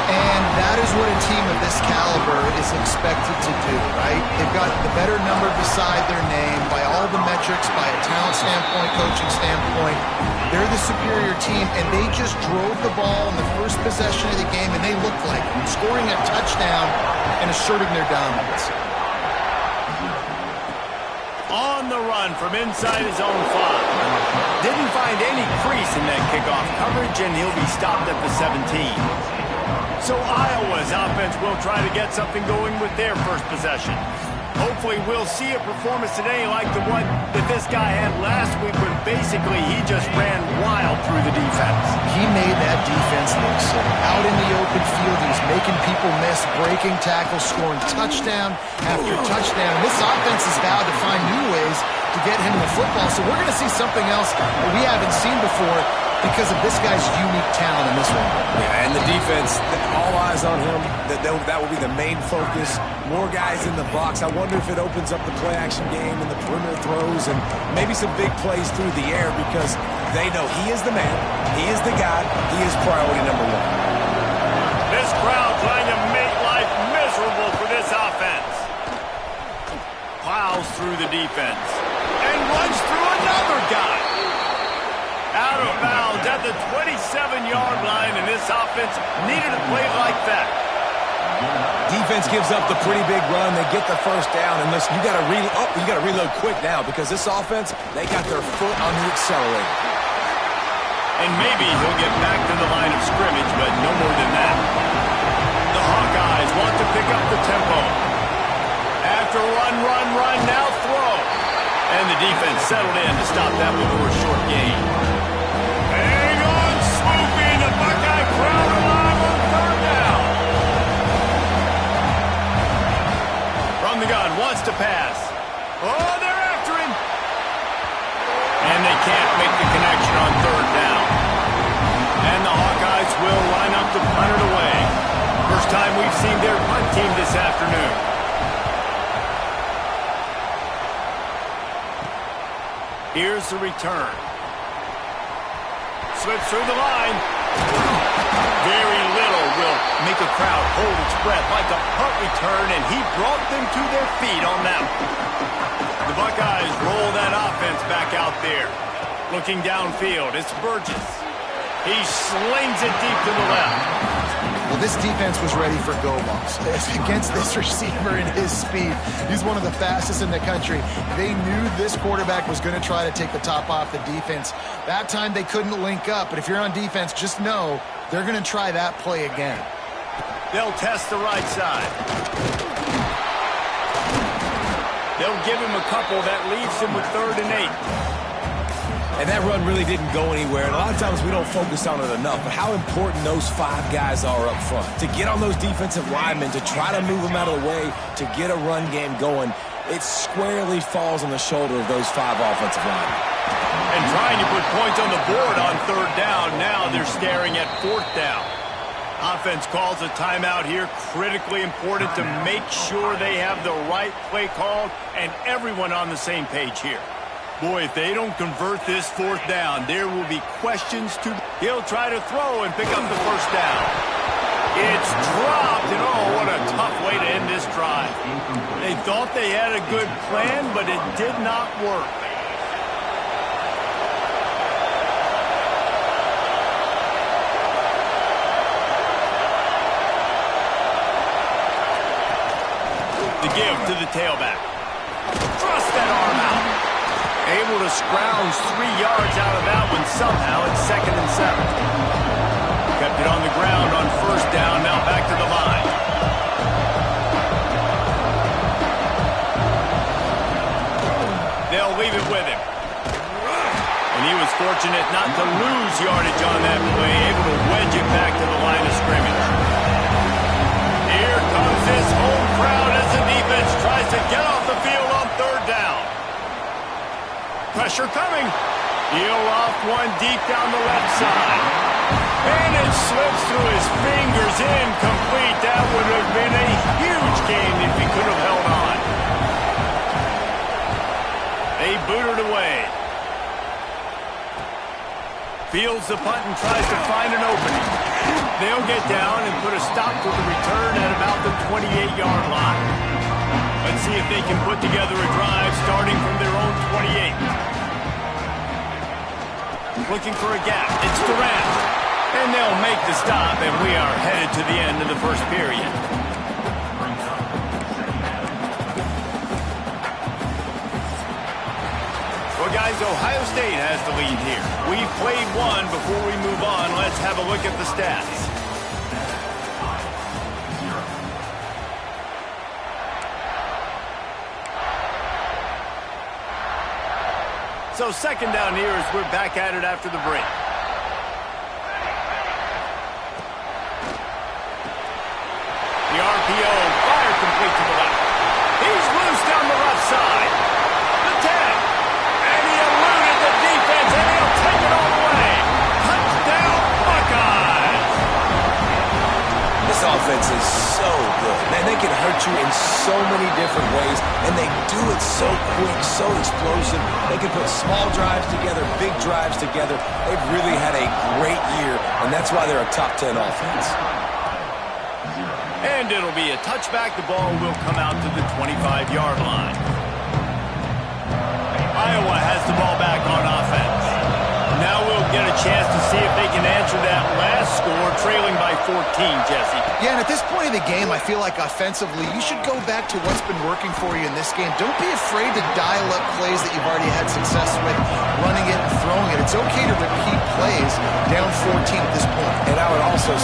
And that is what a team of this caliber is expected to do, right? They've got the better number beside their name by all the metrics, by a talent standpoint, coaching standpoint. They're the superior team, and they just drove the ball in the first possession of the game, and they looked like scoring a touchdown and asserting their dominance. On the run from inside his own 5. Didn't find any crease in that kickoff coverage, and he'll be stopped at the 17. So Iowa's offense will try to get something going with their first possession. Hopefully we'll see a performance today like the one that this guy had last week when basically he just ran wild through the defense. He made that defense look sick. Out in the open field, he's making people miss, breaking tackles, scoring touchdown after touchdown. This offense has vowed to find new ways to get him the football. So we're going to see something else that we haven't seen before because of this guy's unique talent in this one. Yeah, and the defense, all eyes on him. That will be the main focus. More guys in the box. I wonder if it opens up the play-action game and the perimeter throws and maybe some big plays through the air because they know he is the man, he is the guy, he is priority number 1. This crowd trying to make life miserable for this offense. Plows through the defense and runs through another guy. Out of bounds at the 27-yard line, and this offense needed a play like that. Defense gives up the pretty big run. They get the first down, and listen, you got to reload quick now because this offense, they got their foot on the accelerator. And maybe he'll get back to the line of scrimmage, but no more than that. The Hawkeyes Hawkeyes want to pick up the tempo. After run, now throw. And the defense settled in to stop that before a short gain. Hang on, swooping. The Buckeye crowd alive on third down. From the gun, wants to pass. Oh, they're after him. And they can't make the connection on third down. And the Hawkeyes will line up to punt it away. First time we've seen their punt team this afternoon. Here's the return. Slips through the line. Very little will make a crowd hold its breath like a punt return, and he brought them to their feet on that one. The Buckeyes roll that offense back out there. Looking downfield, it's Burgess. He slings it deep to the left. Well, this defense was ready for go-balls. Against this receiver and his speed, he's one of the fastest in the country. They knew this quarterback was going to try to take the top off the defense. That time they couldn't link up, but if you're on defense, just know they're going to try that play again. They'll test the right side. They'll give him a couple that leaves him with 3rd and 8. And that run really didn't go anywhere. And a lot of times we don't focus on it enough. But how important those 5 guys are up front. To get on those defensive linemen, to try to move them out of the way, to get a run game going, it squarely falls on the shoulder of those 5 offensive linemen. And trying to put points on the board on 3rd down. Now they're staring at 4th down. Offense calls a timeout here. Critically important to make sure they have the right play called and everyone on the same page here. Boy, if they don't convert this 4th down, there will be questions to... He'll try to throw and pick up the 1st down. It's dropped, and oh, what a tough way to end this drive. They thought they had a good plan, but it did not work. The give to the tailback. Thrust that arm out. Able to scrounge 3 yards out of that one somehow. It's 2nd and 7. Kept it on the ground on 1st down. Now back to the line. They'll leave it with him. And he was fortunate not to lose yardage on that play. Able to wedge it back to the line of scrimmage. Here comes this home crowd as the defense tries to get off the field on 3rd down. Pressure coming. He'll off one deep down the left side. And it slips through his fingers, incomplete. That would have been a huge game if he could have held on. They boot it away. Fields the punt and tries to find an opening. They'll get down and put a stop to the return at about the 28-yard line. Let's see if they can put together a drive starting from their own 28. Looking for a gap. It's Durant. And they'll make the stop, and we are headed to the end of the 1st period. Well, guys, Ohio State has the lead here. We've played one. Before we move on, let's have a look at the stats. So 2nd down here as we're back at it after the break. The RPO, fire complete to the left. He's loose down the left side. The 10. And he eluded the defense, and he'll take it all the way. Touchdown, Buckeyes. This offense is so good. Man, they can hurt you in so many different ways, and they do it so quick, so explosive. They can put small drives together, big drives together. They've really had a great year, and that's why they're a top 10 offense. And it'll be a touchback. The ball will come out to the 25-yard line. Iowa has the ball back on offense. Now we'll get a chance to see if they can answer that last score, trailing by 14, Jesse. Yeah, and at this point of the game, I feel like offensively, you should go back to what's been working for you in this game. Don't be afraid to dial up plays that you've already had success with, running it and throwing it. It's okay to repeat plays down 14 at this point. And I would also